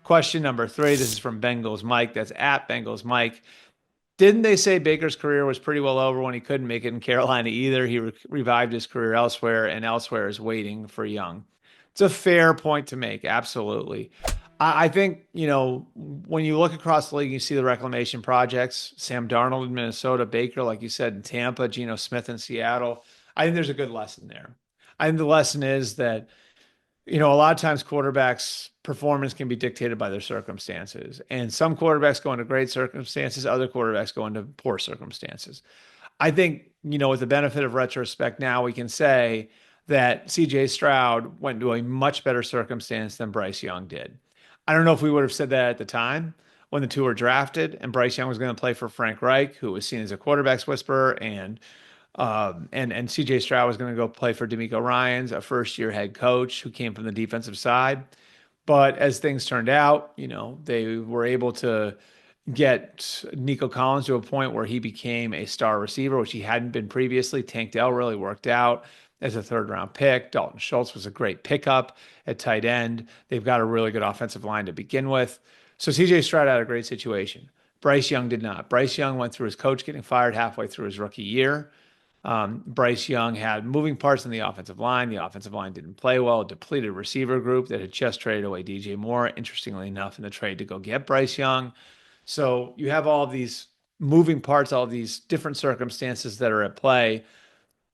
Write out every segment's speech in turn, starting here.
Question number 3. This is from Bengals Mike. That's at Bengals Mike. Didn't they say Baker's career was pretty well over when he couldn't make it in Carolina either? He revived his career elsewhere, and elsewhere is waiting for Young. It's a fair point to make. Absolutely. I think, when you look across the league, you see the reclamation projects, Sam Darnold in Minnesota, Baker, like you said, in Tampa, Geno Smith in Seattle. I think there's a good lesson there. I think the lesson is that a lot of times quarterbacks' performance can be dictated by their circumstances. And some quarterbacks go into great circumstances, other quarterbacks go into poor circumstances. I think, with the benefit of retrospect now, we can say that CJ Stroud went to a much better circumstance than Bryce Young did. I don't know if we would have said that at the time when the two were drafted and Bryce Young was going to play for Frank Reich, who was seen as a quarterback's whisperer, and CJ Stroud was going to go play for DeMeco Ryans, a first-year head coach who came from the defensive side. But as things turned out, they were able to get Nico Collins to a point where he became a star receiver, which he hadn't been previously. Tank Dell really worked out as a third-round pick. Dalton Schultz was a great pickup at tight end. They've got a really good offensive line to begin with. So CJ Stroud had a great situation. Bryce Young did not. Bryce Young went through his coach getting fired halfway through his rookie year. Bryce Young had moving parts in the offensive line. The offensive line didn't play well. A depleted receiver group that had just traded away DJ Moore, interestingly enough, in the trade to go get Bryce Young. So you have all these moving parts, all these different circumstances that are at play.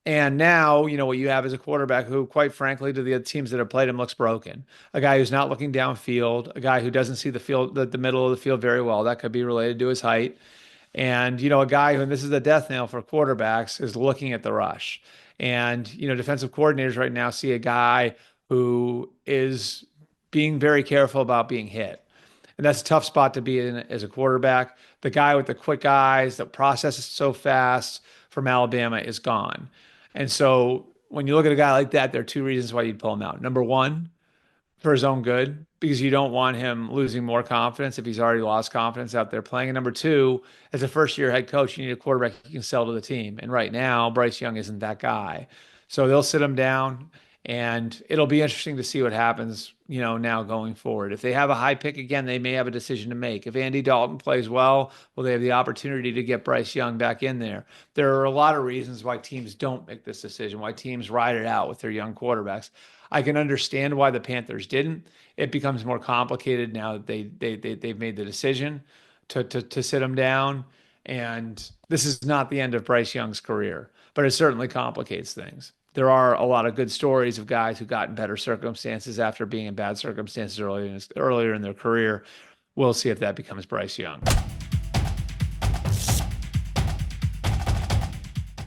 And now, what you have is a quarterback who, quite frankly, to the teams that have played him, looks broken. A guy who's not looking downfield, a guy who doesn't see the field, the middle of the field very well. That could be related to his height. And, a guy who, and this is the death knell for quarterbacks, is looking at the rush. And, defensive coordinators right now see a guy who is being very careful about being hit. And that's a tough spot to be in as a quarterback. The guy with the quick eyes that processes so fast from Alabama is gone. And so when you look at a guy like that, there are two reasons why you'd pull him out. Number one, for his own good, because you don't want him losing more confidence if he's already lost confidence out there playing. And number two, as a first-year head coach, you need a quarterback you can sell to the team. And right now, Bryce Young isn't that guy. So they'll sit him down, and it'll be interesting to see what happens, now going forward. If they have a high pick again, they may have a decision to make. If Andy Dalton plays well, will they have the opportunity to get Bryce Young back in there? There are a lot of reasons why teams don't make this decision, why teams ride it out with their young quarterbacks. I can understand why the Panthers didn't. It becomes more complicated now that they've made the decision to sit him down. And this is not the end of Bryce Young's career, but it certainly complicates things. There are a lot of good stories of guys who got in better circumstances after being in bad circumstances earlier in their career. We'll see if that becomes Bryce Young.